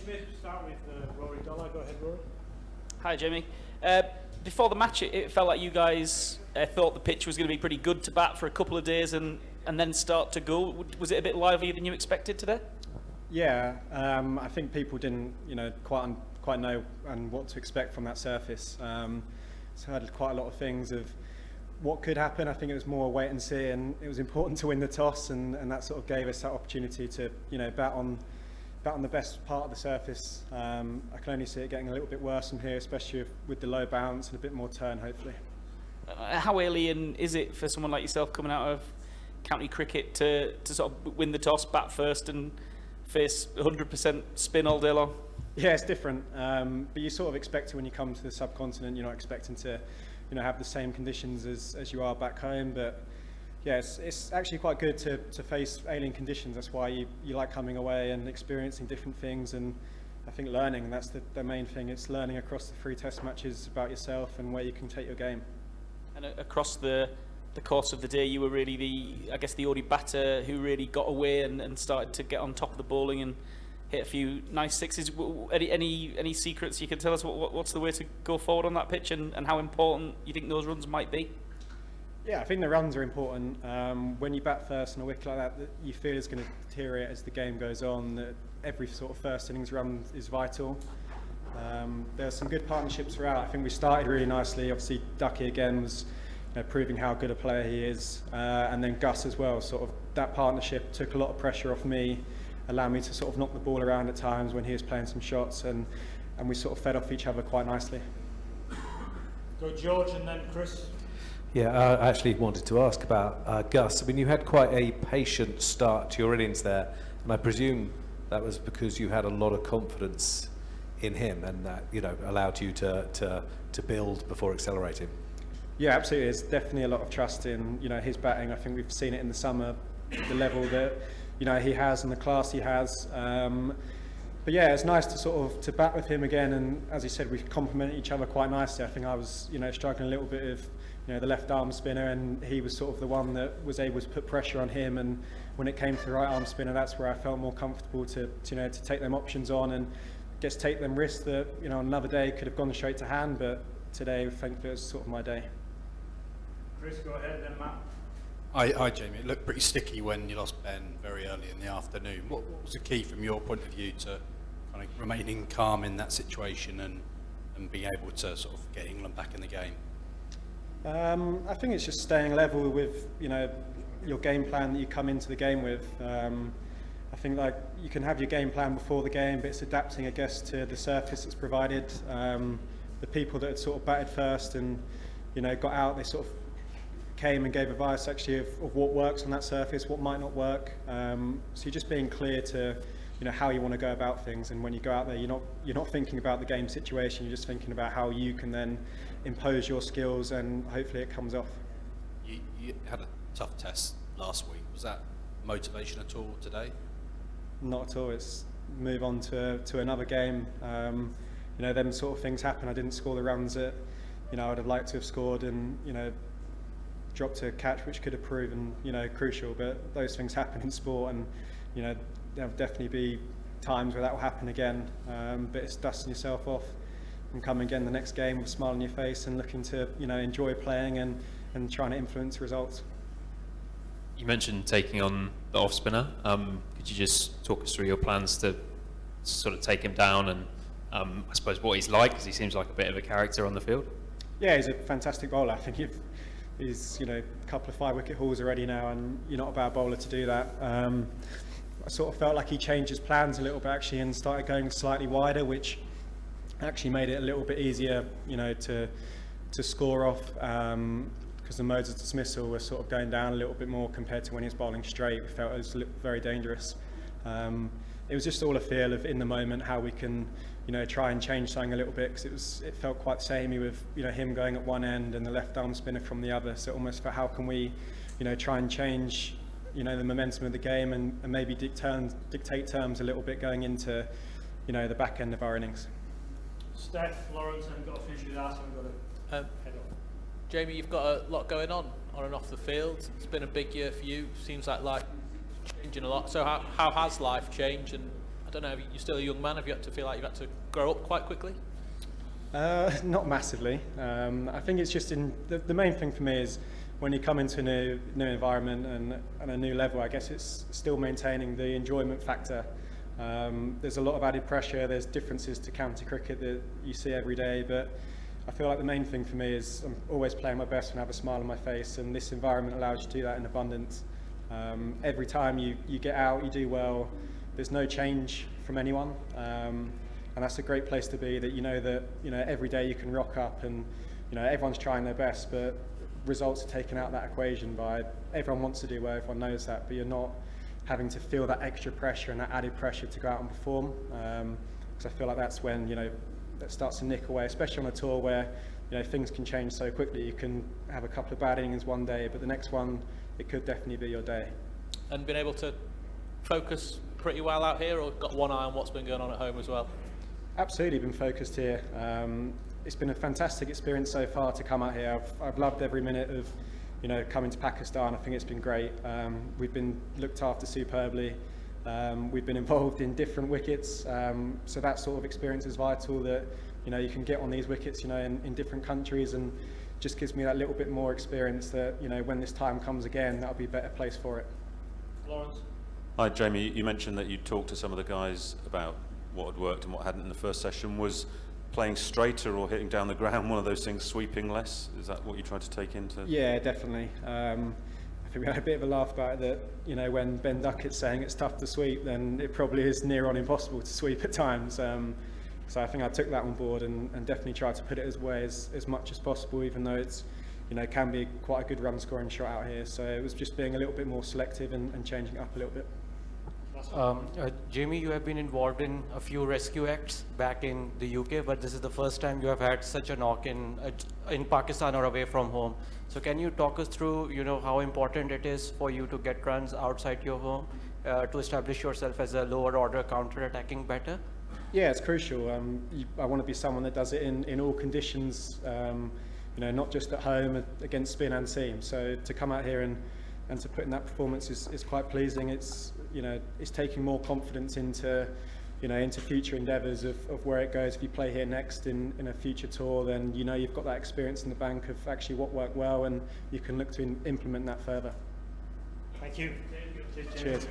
Smith. Start with Rory Dollar. Go ahead, Rory. Hi, Jamie. Before the match, it felt like you guys thought the pitch was going to be pretty good to bat for a couple of days and then start to go. Was it a bit livelier than you expected today? Yeah, I think people didn't, quite know and what to expect from that surface. So I heard quite a lot of things of what could happen. I think it was more wait and see, and it was important to win the toss, and that sort of gave us that opportunity to, bat on the best part of the surface. I can only see it getting a little bit worse from here, especially with the low bounce and a bit more turn, hopefully. How alien is it for someone like yourself coming out of county cricket to sort of win the toss, bat first, and face 100% spin all day long? Yeah, it's different, but you sort of expect it when you come to the subcontinent. You're not expecting to, have the same conditions as you are back home, but yeah, it's actually quite good to face alien conditions. That's why you like coming away and experiencing different things, and I think learning, that's the main thing. It's learning across the 3 test matches about yourself and where you can take your game. And across the course of the day, you were really the ODI batter who really got away and started to get on top of the bowling and hit a few nice sixes. Any secrets you can tell us? What's the way to go forward on that pitch, and how important you think those runs might be? Yeah, I think the runs are important. When you bat first on a wicket like that you feel is going to deteriorate as the game goes on. That every sort of first innings run is vital. There's some good partnerships throughout. I think we started really nicely. Obviously, Ducky again was proving how good a player he is, and then Gus as well. Sort of that partnership took a lot of pressure off me, allowed me to sort of knock the ball around at times when he was playing some shots, and we sort of fed off each other quite nicely. Go George and then Chris. Yeah, I actually wanted to ask about Gus. I mean, you had quite a patient start to your innings there, and I presume that was because you had a lot of confidence in him, and that allowed you to build before accelerating. Yeah, absolutely. There's definitely a lot of trust in his batting. I think we've seen it in the summer, the level that he has and the class he has. But yeah, it's nice to bat with him again, and as he said, we complement each other quite nicely. I think I was struggling a little bit with the left arm spinner, and he was sort of the one that was able to put pressure on him, and when it came to the right arm spinner, that's where I felt more comfortable to take them options on and just take them risks that on another day could have gone straight to hand, but today thankfully it was sort of my day. Chris, go ahead, then Matt. Hi, Jamie. It looked pretty sticky when you lost Ben very early in the afternoon. What was the key from your point of view to kind of remaining calm in that situation and being able to sort of get England back in the game? I think it's just staying level with your game plan that you come into the game with. I think you can have your game plan before the game, but it's adapting, I guess, to the surface that's provided. The people that had sort of batted first and got out, they sort of came and gave advice actually of what works on that surface, what might not work. So you're just being clear to how you want to go about things, and when you go out there, you're not thinking about the game situation. You're just thinking about how you can then impose your skills, and hopefully it comes off. You had a tough test last week. Was that motivation at all today? Not at all. It's move on to another game. Them sort of things happen. I didn't score the runs that I would have liked to have scored, and dropped a catch which could have proven crucial. But those things happen in sport, and there'll definitely be times where that will happen again. But it's dusting yourself off and coming again the next game with a smile on your face and looking to enjoy playing and trying to influence results. You mentioned taking on the off spinner. Could you just talk us through your plans to sort of take him down, and I suppose what he's like, because he seems like a bit of a character on the field? Yeah, he's a fantastic bowler. I think he's a couple of 5-wicket hauls already now, and you're not a bad bowler to do that. I sort of felt like he changed his plans a little bit actually and started going slightly wider, which actually made it a little bit easier, to score off, because the modes of dismissal were sort of going down a little bit more compared to when he was bowling straight. We felt it was very dangerous. It was just all a feel of in the moment how we can, try and change something a little bit, because it felt quite samey with him going at one end and the left arm spinner from the other. So almost for how can we, try and change the momentum of the game and maybe dictate terms a little bit going into the back end of our innings. Steph, Lawrence, and we've got to finish with that, so we've got to head off. Jamie, you've got a lot going on and off the field. It's been a big year for you. Seems like life is changing a lot. So how has life changed, and don't know, you're still a young man. Have you had to feel like you've had to grow up quite quickly? Not massively. I think it's just the main thing for me is when you come into a new environment and a new level, I guess it's still maintaining the enjoyment factor. There's a lot of added pressure, there's differences to county cricket that you see every day, but I feel like the main thing for me is I'm always playing my best and have a smile on my face, and this environment allows you to do that in abundance. Every time you get out, you do well, there's no change from anyone, and that's a great place to be, that you know that every day you can rock up and everyone's trying their best, but results are taken out of that equation by everyone wants to do well, everyone knows that, but you're not having to feel that extra pressure and that added pressure to go out and perform, because I feel like that's when that starts to nick away, especially on a tour where things can change so quickly. You can have a couple of bad innings one day, but the next one it could definitely be your day. And been able to focus pretty well out here, or got one eye on what's been going on at home as well? Absolutely been focused here. It's been a fantastic experience so far to come out here. I've loved every minute of coming to Pakistan. I think it's been great. We've been looked after superbly. We've been involved in different wickets, so that sort of experience is vital, that you can get on these wickets in different countries, and just gives me that little bit more experience that when this time comes again, that'll be a better place for it. Lawrence? Hi Jamie, you mentioned that you talked to some of the guys about what had worked and what hadn't in the first session. Was playing straighter or hitting down the ground one of those things, sweeping less? Is that what you tried to take into? Yeah, definitely. I think we had a bit of a laugh about it, that when Ben Duckett's saying it's tough to sweep, then it probably is near on impossible to sweep at times. So I think I took that on board and definitely tried to put it away as much as possible, even though it's can be quite a good run scoring shot out here. So it was just being a little bit more selective and changing it up a little bit. Jamie, you have been involved in a few rescue acts back in the UK, but this is the first time you have had such a knock in Pakistan or away from home. So can you talk us through, how important it is for you to get runs outside your home to establish yourself as a lower order counter-attacking batter? Yeah, it's crucial. I want to be someone that does it in all conditions, not just at home against spin and seam. So to come out here and to put in that performance is quite pleasing. It's it's taking more confidence into future endeavours of where it goes. If you play here next in a future tour, then you've got that experience in the bank of actually what worked well, and you can look to implement that further. Thank you. Cheers.